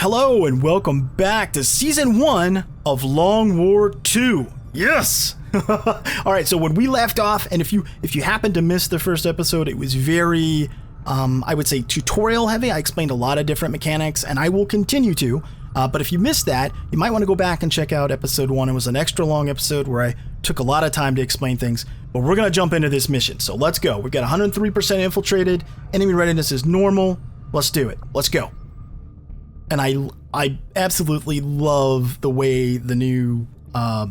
Hello and welcome back to Season 1 of Long War 2. Yes! Alright, so when we left off, and if you happen to miss the first episode, it was very, I would say tutorial heavy. I explained a lot of different mechanics, and I will continue to. But if you missed that, you might want to go back and check out episode 1. It was an extra long episode where I took a lot of time to explain things. But we're going to jump into this mission, so let's go. We've got 103% infiltrated. Enemy readiness is normal. Let's do it. Let's go. And I absolutely love the way the new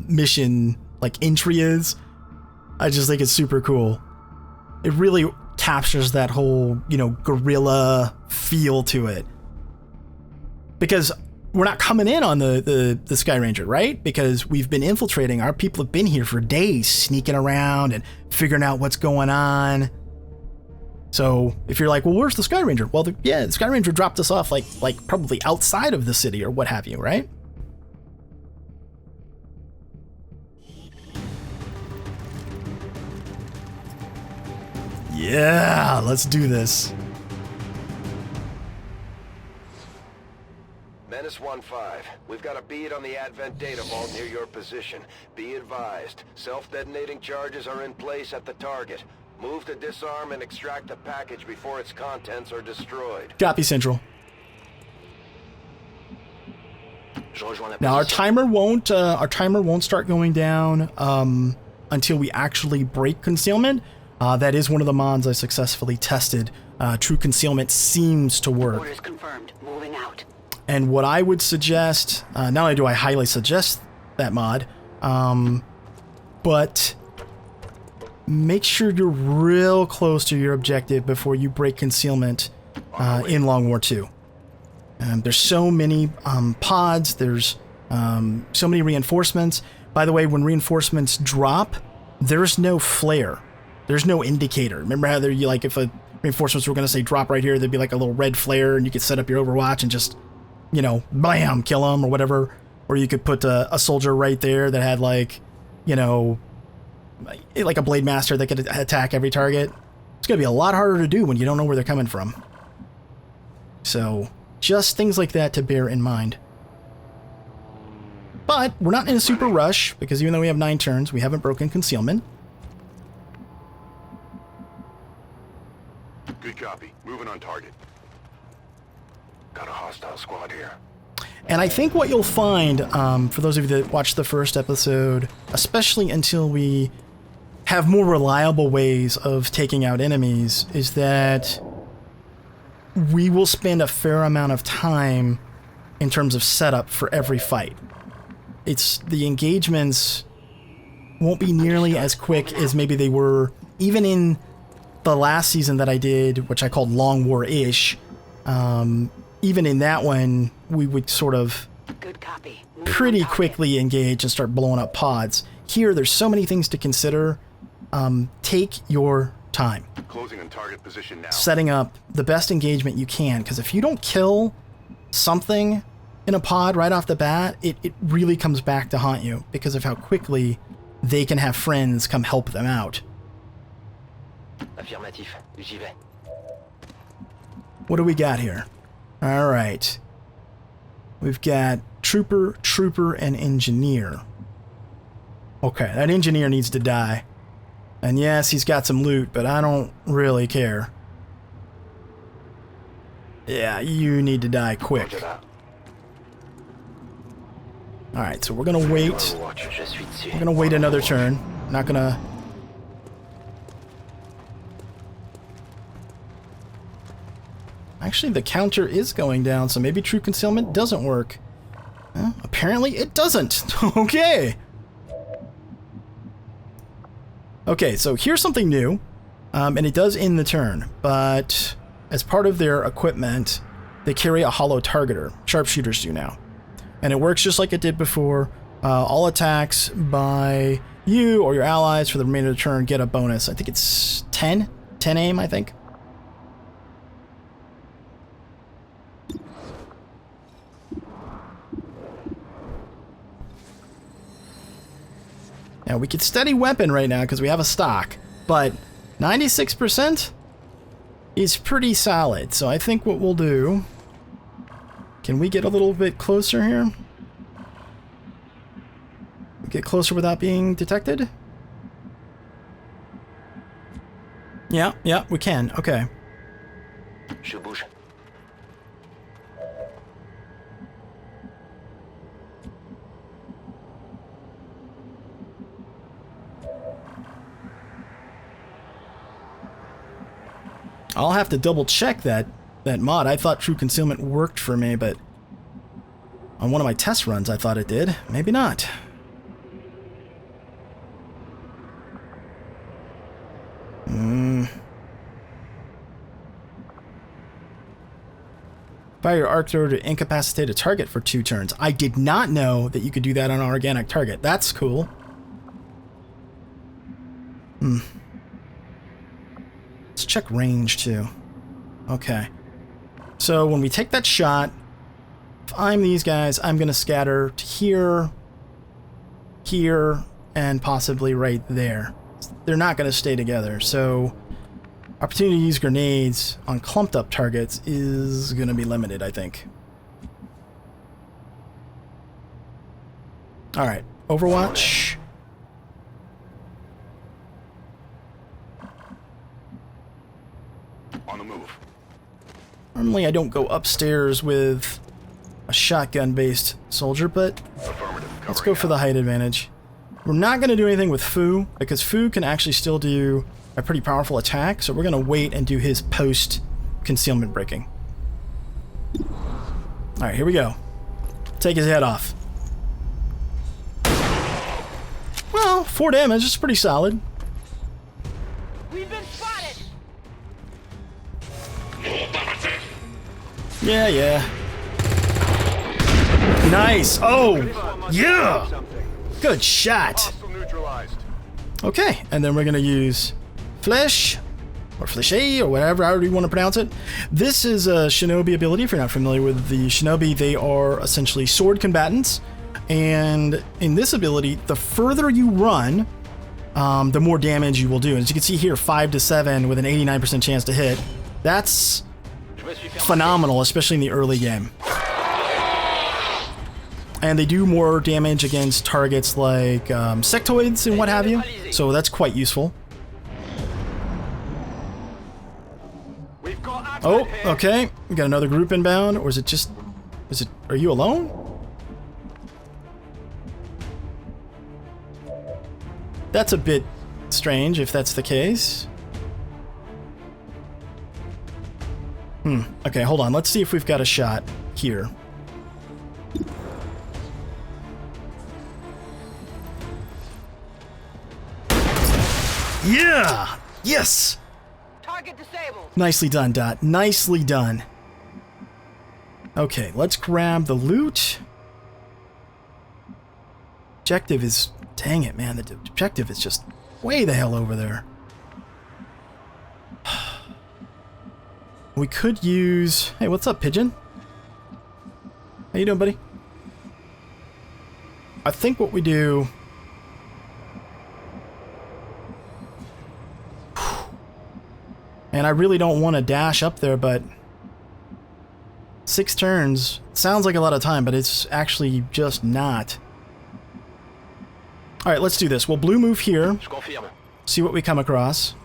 mission entry is. I just think it's super cool. It really captures that whole, guerrilla feel to it. Because we're not coming in on the Sky Ranger, right? Because we've been infiltrating. Our people have been here for days, sneaking around and figuring out what's going on. So if you're like, well, where's the Sky Ranger? Well, the Sky Ranger dropped us off like probably outside of the city or what have you, right? Yeah, let's do this. Menace 1-5, we've got a bead on the Advent data vault near your position. Be advised, self-detonating charges are in place at the target. Move to disarm and extract the package before its contents are destroyed. Copy, Central. Now our timer won't start going down until we actually break concealment. That is one of the mods I successfully tested. True concealment seems to work. Orders confirmed. Moving out. And what I would suggest, not only do I highly suggest that mod, but make sure you're real close to your objective before you break concealment in Long War 2. There's so many pods, there's so many reinforcements. By the way, when reinforcements drop, there's no flare. There's no indicator. Remember how there, if a reinforcements were going to say drop right here, there'd be like a little red flare and you could set up your Overwatch and just, blam, kill them or whatever. Or you could put a soldier right there that had like a Blade Master that could attack every target. It's going to be a lot harder to do when you don't know where they're coming from. So, just things like that to bear in mind. But, we're not in a super rush, because even though we have 9 turns, we haven't broken concealment. Good copy. Moving on target. Got a hostile squad here. And I think what you'll find, for those of you that watched the first episode, especially until we have more reliable ways of taking out enemies, is that we will spend a fair amount of time in terms of setup for every fight. The engagements won't be nearly as quick as maybe they were even in the last season that I did, which I called Long War-ish. Even in that one, we would sort of pretty quickly engage and start blowing up pods. Here, there's so many things to consider. Take your time. Closing on target position now. Setting up the best engagement you can, because if you don't kill something in a pod right off the bat, it really comes back to haunt you because of how quickly they can have friends come help them out. Affirmatif. J'y vais. What do we got here? All right. We've got trooper, and engineer. Okay, that engineer needs to die. And yes, he's got some loot, but I don't really care. Yeah, you need to die quick. Alright, so we're gonna wait. We're gonna wait another turn. Not gonna... Actually, the counter is going down, so maybe true concealment doesn't work. Apparently it doesn't. Okay. Okay, so here's something new, and it does end the turn, but as part of their equipment, they carry a hollow targeter. Sharpshooters do now. And it works just like it did before. All attacks by you or your allies for the remainder of the turn get a bonus. I think it's 10 aim, I think. Now, we could steady weapon right now because we have a stock, but 96% is pretty solid. So I think what we'll do Can we get a little bit closer here? Get closer without being detected? Yeah, we can. Okay. Je bouge. I'll have to double check that mod. I thought True Concealment worked for me, but on one of my test runs I thought it did. Maybe not. Fire your arc thrower to incapacitate a target for 2 turns. I did not know that you could do that on an organic target. That's cool. Let's check range too. Okay. So when we take that shot, if I'm these guys, I'm going to scatter to here, here, and possibly right there. They're not going to stay together, so opportunity to use grenades on clumped up targets is going to be limited, I think. Alright, Overwatch. On the move. Normally I don't go upstairs with a shotgun-based soldier, but let's go for the height advantage. We're not going to do anything with Fu, because Fu can actually still do a pretty powerful attack, so we're going to wait and do his post-concealment breaking. Alright, here we go. Take his head off. Well, 4 damage is pretty solid. We've been spotted! Yeah. Nice! Oh! Yeah! Good shot! Okay, and then we're going to use Flesh, or Fleshy, or whatever, however you want to pronounce it. This is a Shinobi ability. If you're not familiar with the Shinobi, they are essentially sword combatants. And in this ability, the further you run, the more damage you will do. As you can see here, 5 to 7 with an 89% chance to hit. That's phenomenal, especially in the early game. And they do more damage against targets like sectoids and what have you, so that's quite useful. Oh, okay. We got another group inbound, or is it just... are you alone? That's a bit strange if that's the case. Okay, hold on. Let's see if we've got a shot here. Yeah! Yes! Target disabled. Nicely done, Dot. Nicely done. Okay, let's grab the loot. Objective is... Dang it, man. The objective is just way the hell over there. We could use... Hey, what's up, Pigeon? How you doing, buddy? I think what we do... And I really don't want to dash up there, but 6 turns sounds like a lot of time, but it's actually just not. All right, let's do this. We'll blue move here. See what we come across.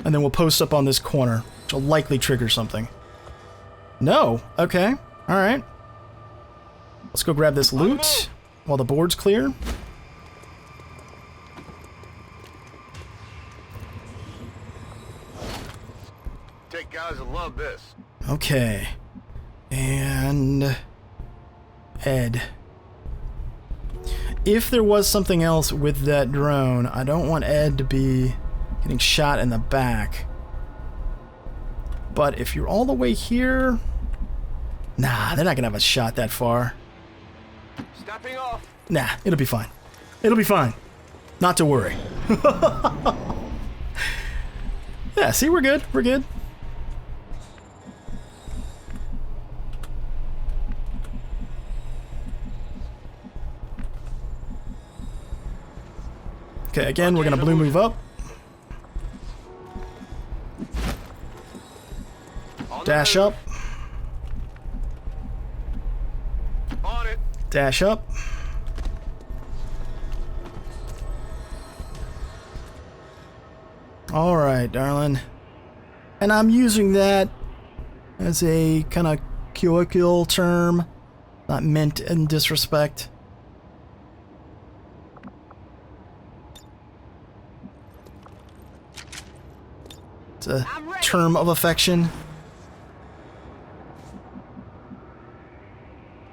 And then we'll post up on this corner, which will likely trigger something. No. Okay. All right. Let's go grab this loot while the board's clear. Guys will love this. Okay. And... Ed. If there was something else with that drone, I don't want Ed to be getting shot in the back. But if you're all the way here... Nah, they're not gonna have a shot that far. Stepping off. Nah, it'll be fine. It'll be fine. Not to worry. Yeah, see, we're good. We're good. Okay, again, we're gonna blue move up. Dash up. On it. Dash up. Alright, darling. And I'm using that as a kind of colloquial term, not meant in disrespect. It's a term of affection.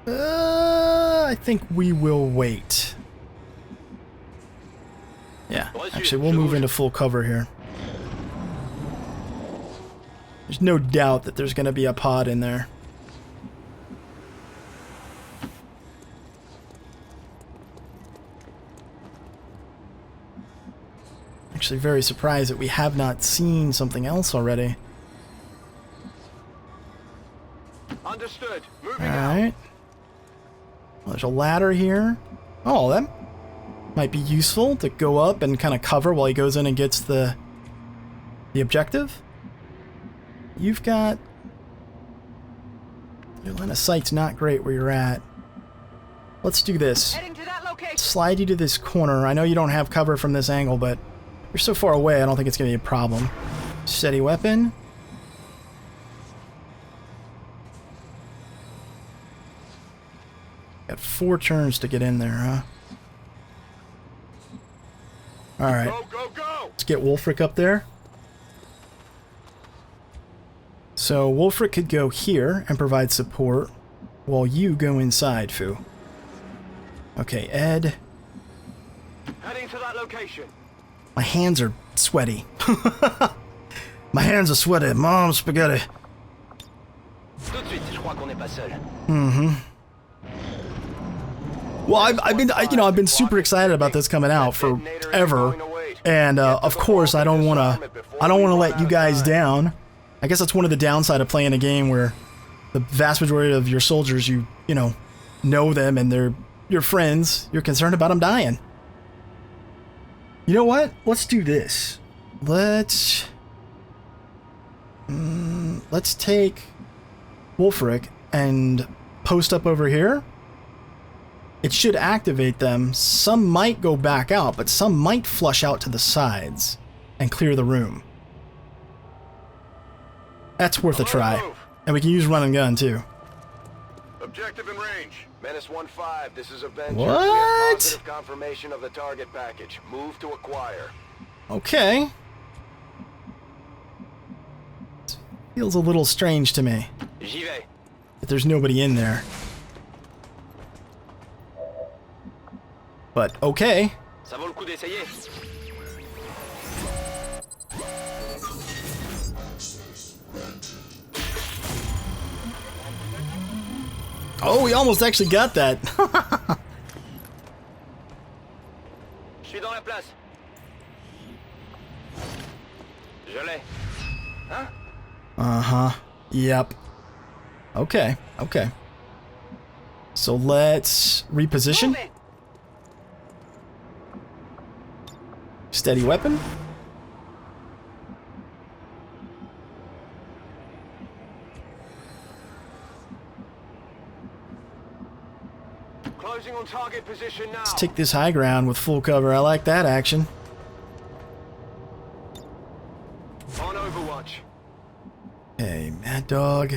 I think we will wait. Yeah, actually, we'll move into full cover here. There's no doubt that there's going to be a pod in there. Actually, very surprised that we have not seen something else already. Understood. Moving All out. right. Well, there's a ladder here. Oh, that might be useful to go up and kind of cover while he goes in and gets the objective. You've got... Your line of sight's not great where you're at. Let's do this. Heading to that location. Slide you to this corner. I know you don't have cover from this angle, but you're so far away, I don't think it's going to be a problem. Steady weapon. Got 4 turns to get in there, huh? Alright. Go, go, go! Let's get Wolfric up there. So Wolfric could go here and provide support while you go inside, Fu. Okay, Ed. Heading to that location. My hands are sweaty. My hands are sweaty. Mom, spaghetti. Mm-hmm. Well, I've been super excited about this coming out forever, and of course I don't want to let you guys down. I guess that's one of the downside of playing a game where the vast majority of your soldiers, you know them and they're your friends. You're concerned about them dying. You know what? Let's do this. Let's take Wolfric and post up over here. It should activate them. Some might go back out, but some might flush out to the sides and clear the room. That's worth a try. And we can use run and gun too. Objective in range. Menace 1-5, this is Avenger. What? We have positive confirmation of the target package. Move to acquire. Okay. Feels a little strange to me. J'y vais. That there's nobody in there. But okay. Ça vaut le coup d'essayer. Oh, we almost actually got that. Je suis dans la place. Je l'ai. Hein? Uh-huh. Yep. Okay. Okay. So let's reposition. Move it. Steady weapon. Closing on target position now. Let's take this high ground with full cover. I like that action. On Overwatch. Hey, Mad Dog.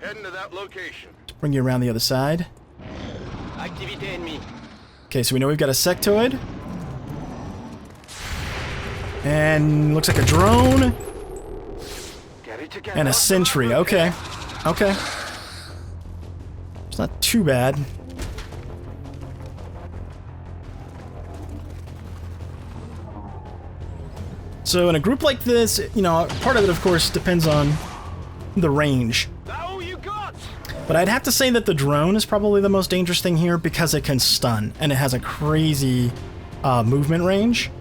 Heading to that location. Bring you around the other side. Activité ennemie. Okay, so we know we've got a sectoid. And looks like a drone. Get it together. And a sentry. Okay. Okay. It's not too bad. So in a group like this, you know, part of it, of course, depends on the range. That all you got? But I'd have to say that the drone is probably the most dangerous thing here because it can stun, and it has a crazy movement range.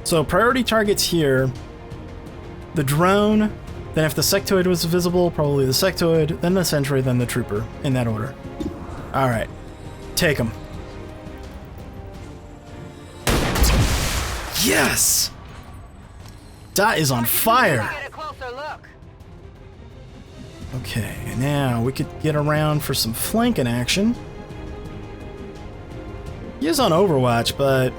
So priority targets here, the drone, then if the sectoid was visible, probably the sectoid, then the sentry, then the trooper, in that order. Alright, take them. Yes! That is on fire! Get a closer look. Okay, now we could get around for some flanking action. He is on Overwatch, but...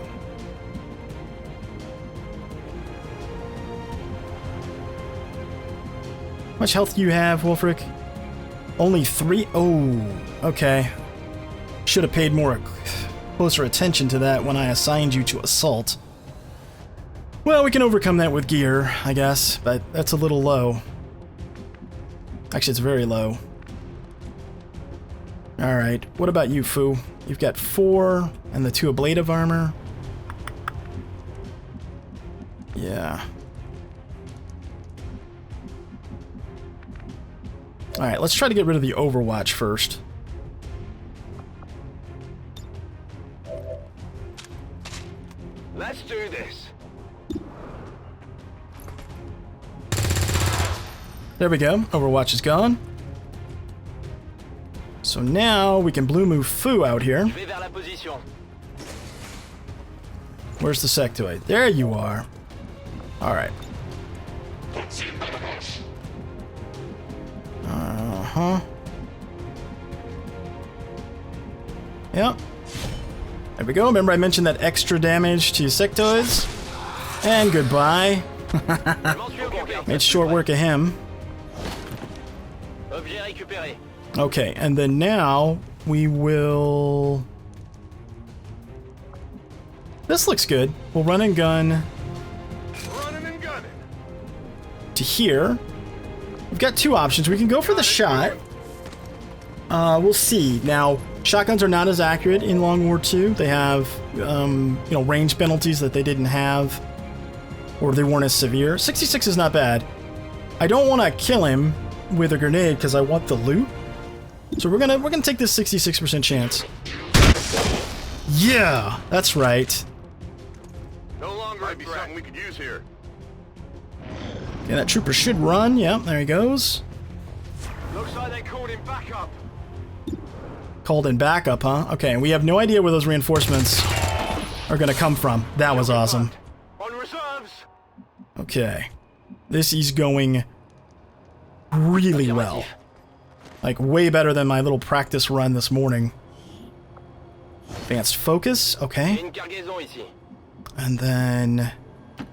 How much health do you have, Wolfric? Only 3? Oh, okay. Should have paid more closer attention to that when I assigned you to Assault. Well, we can overcome that with gear, I guess, but that's a little low. Actually, it's very low. Alright, what about you, Fu? You've got 4 and the 2 ablative armor. Yeah. Alright, let's try to get rid of the Overwatch first. Let's do this. There we go. Overwatch is gone. So now we can blue move Fu out here. Where's the sectoid? There you are. Alright. Uh-huh. Yep. There we go. Remember I mentioned that extra damage to sectoids? And goodbye. Made short work of him. Okay, and then now we will... This looks good. We'll run and gun to here. We've got 2 options. We can go for the shot. We'll see. Now, shotguns are not as accurate in Long War II. They have, you know, range penalties that they didn't have, or they weren't as severe. 66 is not bad. I don't want to kill him with a grenade because I want the loot. So we're gonna take this 66% chance. Yeah, that's right. No longer might be something we could use here. Okay, that trooper should run. Yep, there he goes. Looks like they called him back up. Called in backup, huh? Okay, and we have no idea where those reinforcements are gonna come from. That was awesome. On reserves. Okay. This is going really well. Like, way better than my little practice run this morning. Advanced focus, okay. And then...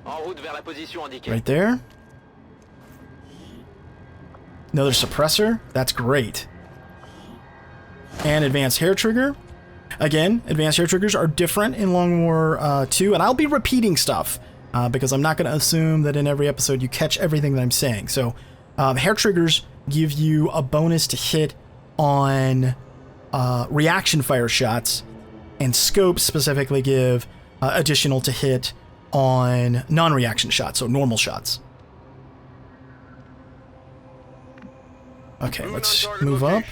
right there. Another suppressor. That's great. And advanced hair trigger. Again, advanced hair triggers are different in Long War 2, and I'll be repeating stuff because I'm not going to assume that in every episode you catch everything that I'm saying. So, hair triggers give you a bonus to hit on reaction fire shots, and scopes specifically give additional to hit on non-reaction shots, so normal shots. Okay, let's move up.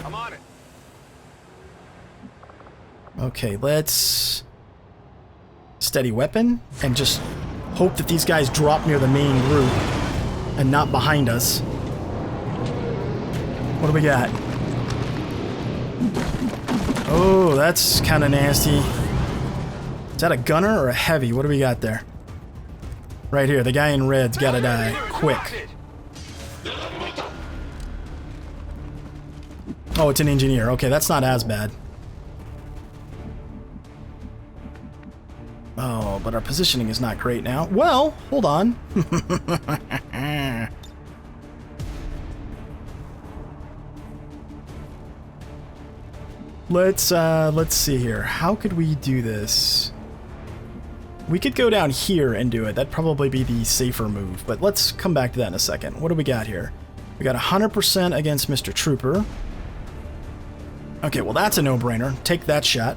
I'm on it. Okay, let's steady weapon and just hope that these guys drop near the main group and not behind us. What do we got? Oh, that's kind of nasty. Is that a gunner or a heavy? What do we got there? Right here, the guy in red's gotta die. Quick. Oh, it's an engineer. Okay, that's not as bad. Oh, but our positioning is not great now. Well, hold on. Let's see here. How could we do this? We could go down here and do it. That'd probably be the safer move, but let's come back to that in a second. What do we got here? We got 100% against Mr. Trooper. Okay, well that's a no-brainer. Take that shot.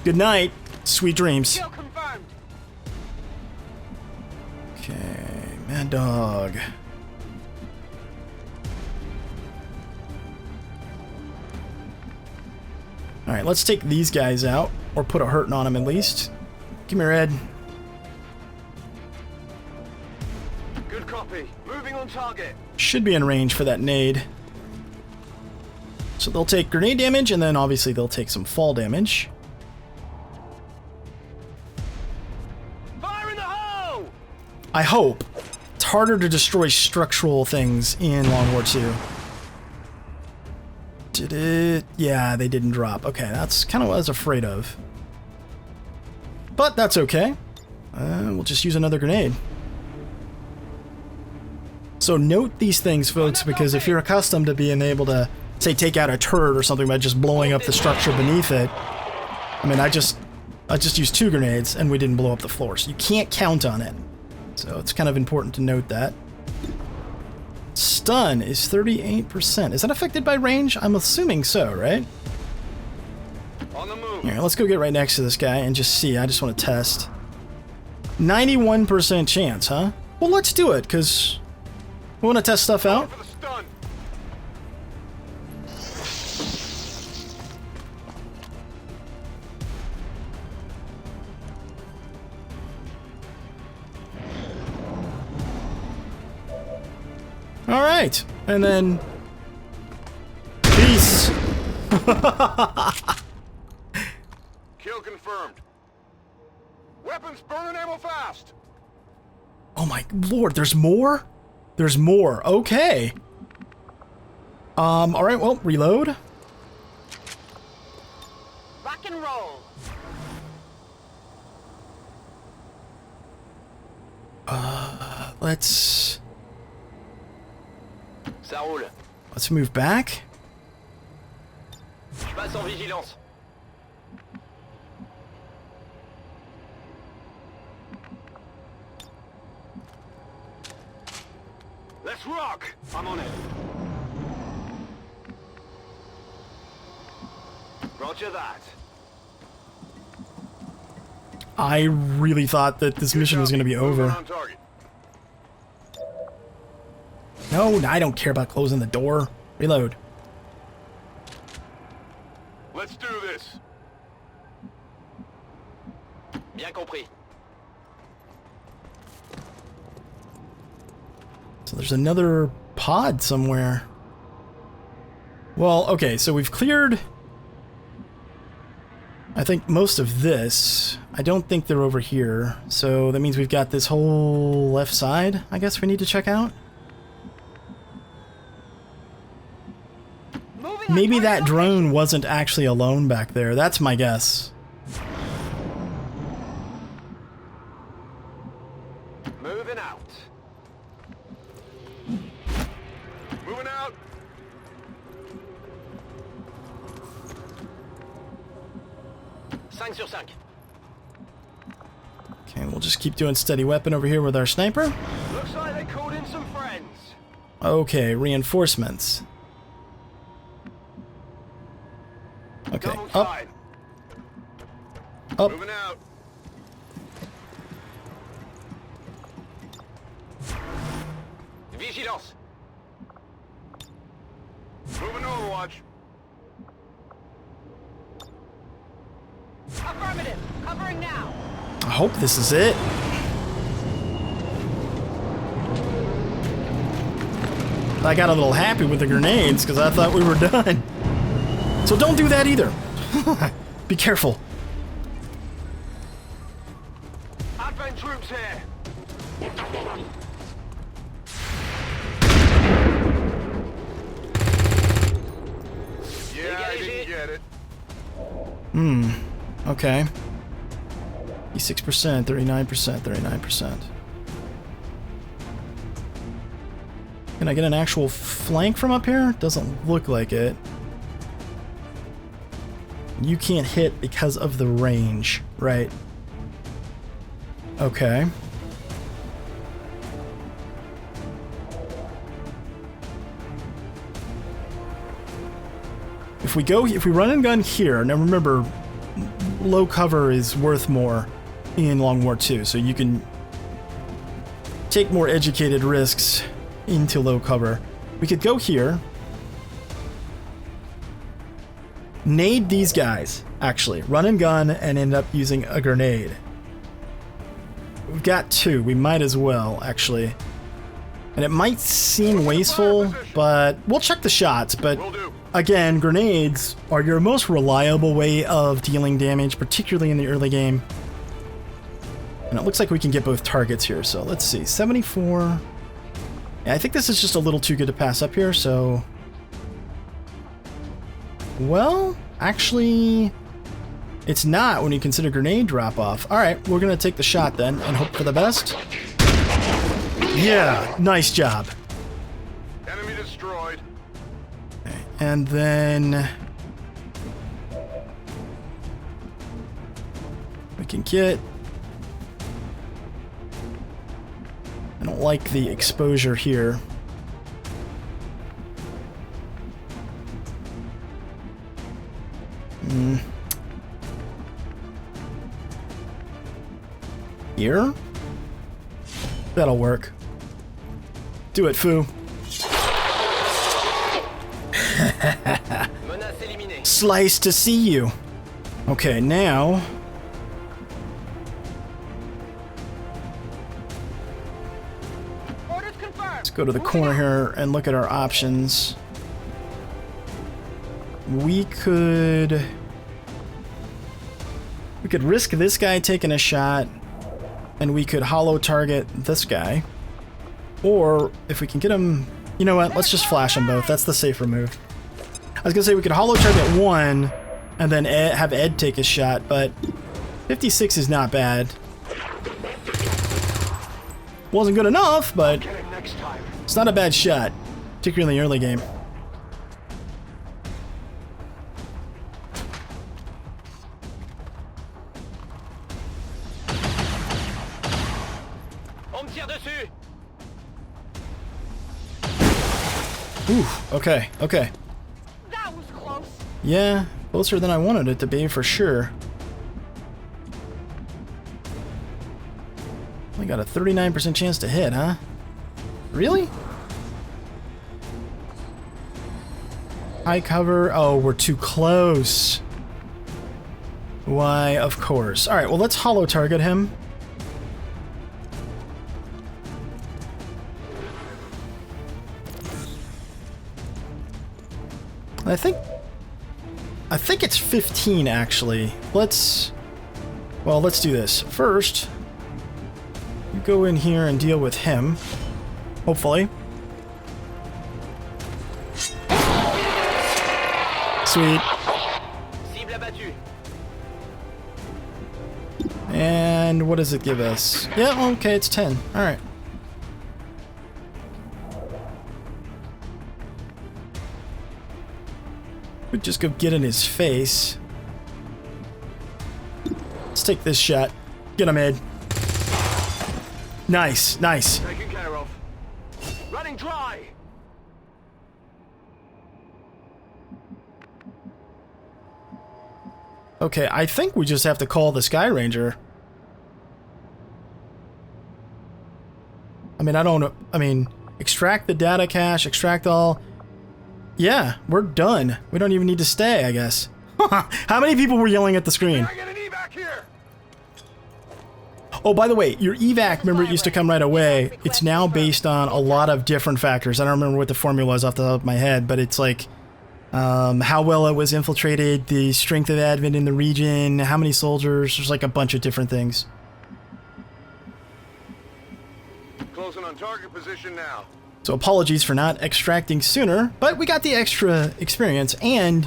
Good night. Sweet dreams. Kill confirmed. Okay, Mad Dog. Alright, let's take these guys out, or put a hurting on them at least. Give me your head. Good copy. Copy. Moving on target. Should be in range for that nade. So they'll take grenade damage, and then obviously they'll take some fall damage. Fire in the hole! I hope. It's harder to destroy structural things in Long War 2. Did it? Yeah, they didn't drop. Okay, that's kind of what I was afraid of. But that's okay. We'll just use another grenade. So note these things, folks, because if you're accustomed to being able to, say, take out a turret or something by just blowing up the structure beneath it, I mean, I just used 2 grenades and we didn't blow up the floor, so you can't count on it. So it's kind of important to note that. Stun is 38%. Is that affected by range? I'm assuming so, right? On the move. Here, let's go get right next to this guy and just see. I just want to test. 91% chance, huh? Well, let's do it, because we want to test stuff out. For the stun. All right, and then peace. Kill confirmed. Weapons burn ammo fast. Oh my lord, there's more? There's more. Okay. All right, well, reload. Rock and roll. Ça roule. Let's move back. Je passe en vigilance. Let's rock. I'm on it. Roger that. I really thought that this mission was going to be over. On target. No, I don't care about closing the door. Reload. Let's do this. Bien compris. So there's another pod somewhere. Well, okay, so we've cleared, I think, most of this. I don't think they're over here. So that means we've got this whole left side, I guess we need to check out. Maybe that drone wasn't actually alone back there. That's my guess. Moving out. Moving out. Cinq sur cinq. Okay, we'll just keep doing steady weapon over here with our sniper. Looks like they called in some friends. Okay, reinforcements. Okay, Double up, tied. up. Moving out. Vigilance. Moving overwatch. Affirmative. Covering now. I hope this is it. I got a little happy with the grenades because I thought we were done. So don't do that either. Be careful. Advent troops here. Yeah, I didn't get it. Okay. 86%, 39%, 39%. Can I get an actual flank from up here? Doesn't look like it. You can't hit because of the range, right? Okay. If we run and gun here, now remember, low cover is worth more in Long War 2, so you can take more educated risks into low cover. We could go here. Nade these guys, actually. Run and gun and end up using a grenade. We've got 2. We might as well, actually. And it might seem wasteful, but we'll check the shots. But again, grenades are your most reliable way of dealing damage, particularly in the early game. And it looks like we can get both targets here, so let's see. 74. Yeah, I think this is just a little too good to pass up here, so... Well, actually... It's not when you consider grenade drop-off. Alright, we're gonna take the shot then, and hope for the best. Yeah, nice job. Enemy destroyed. Okay, and then... we can get... I don't like the exposure here. Here? That'll work. Do it, Fu. Slice to see you. Okay, now... Orders confirmed. let's go to the corner here and look at our options. We could risk this guy taking a shot, and we could hollow target this guy. Or, if we can get him... You know what? Let's just flash them both. That's the safer move. I was gonna say we could hollow target one, and then have Ed take a shot, but 56 is not bad. Wasn't good enough, but it's not a bad shot, particularly in the early game. Ooh, okay, okay. That was close. Yeah, closer than I wanted it to be, for sure. Only got a 39% chance to hit, huh? Really? High cover. Oh, we're too close. Why, of course. Alright, well, let's hollow target him. I think it's 15, actually. Let's do this. First, you go in here and deal with him. Hopefully. Sweet. And what does it give us? Yeah, okay, it's 10. Alright. We'd just go get in his face. Let's take this shot. Get him, Ed. Nice, nice. Taken care of. Running dry. Okay, I think we just have to call the Sky Ranger. I mean, I don't know. I mean, extract the data cache, extract all. Yeah, we're done. We don't even need to stay, I guess. How many people were yelling at the screen? Can I get an evac here? Oh, by the way, your evac, remember, it used to come right away. It's now based on a lot of different factors. I don't remember what the formula is off the top of my head, but it's like how well it was infiltrated, the strength of advent in the region, how many soldiers. There's like a bunch of different things. Closing on target position now. So apologies for not extracting sooner, but we got the extra experience, and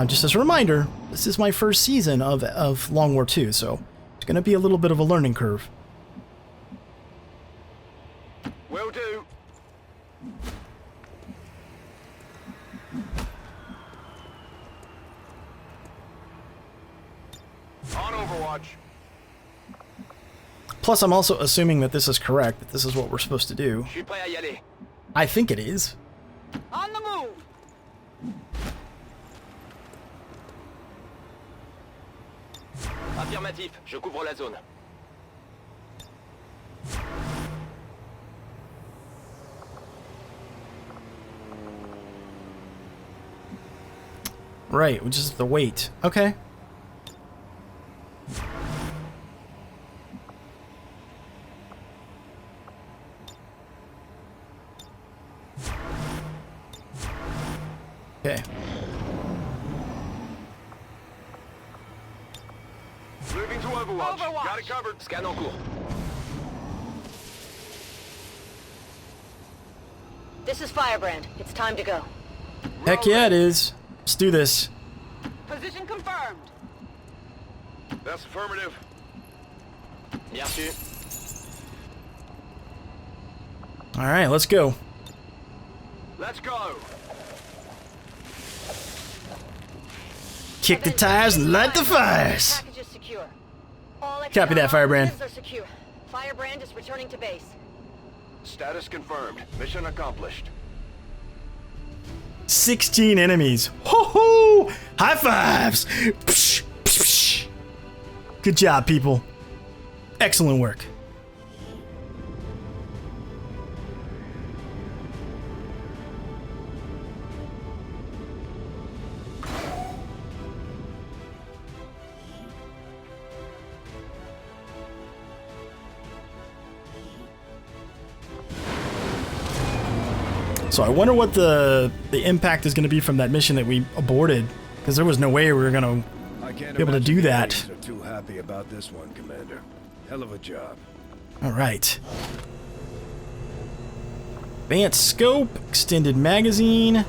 just as a reminder, this is my first season of Long War II, so it's going to be a little bit of a learning curve. Will do. On Overwatch. Plus, I'm also assuming that this is correct, that this is what we're supposed to do. I think it is. On the move. Affirmatif, je couvre la zone. Right, which is the weight. Okay. Okay. Moving to Overwatch. Overwatch. Got it covered. Scan en cours. This is Firebrand. It's time to go. Heck yeah, it is. Let's do this. Position confirmed. That's affirmative. Bien sûr. All right, let's go. Let's go. Kick the tires and light the fires. Package is secure. All Copy that, Firebrand. operatives are secure. Firebrand is returning to base. Status confirmed. Mission accomplished. 16 enemies. Ho-ho! High fives! Psh, psh, psh. Good job, people. Excellent work. So I wonder what the impact is going to be from that mission that we aborted, because there was no way we were going I can't be able to do imagine that. the Marines are too happy about this one, Commander. Hell of a job. All right. Advanced scope, extended magazine,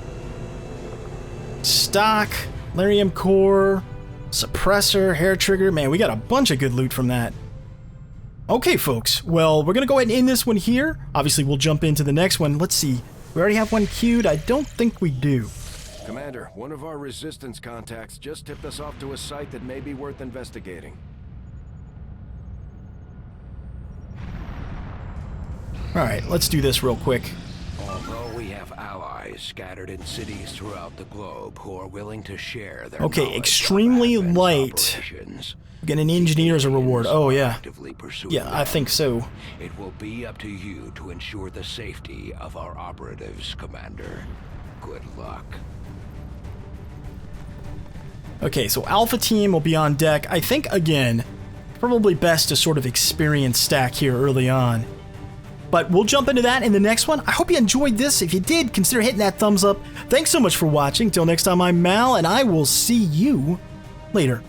stock, Larium core, suppressor, hair trigger. Man, we got a bunch of good loot from that. Okay, folks. Well, we're going to go ahead and end this one here. Obviously, we'll jump into the next one. Let's see. We already have one queued. I don't think we do. Commander, one of our resistance contacts just tipped us off to a site that may be worth investigating. All right, let's do this real quick. Although we have allies scattered in cities throughout the globe who are willing to share their Okay, knowledge of extremely advanced light. operations, Get an engineer as a reward. Oh, yeah. actively pursuing Yeah, I them. think so. It will be up to you to ensure the safety of our operatives, Commander. Good luck. Okay, so Alpha Team will be on deck. I think, again, probably best to sort of experience stack here early on. But we'll jump into that in the next one. I hope you enjoyed this. If you did, consider hitting that thumbs up. Thanks so much for watching. Till next time, I'm Mal, and I will see you later.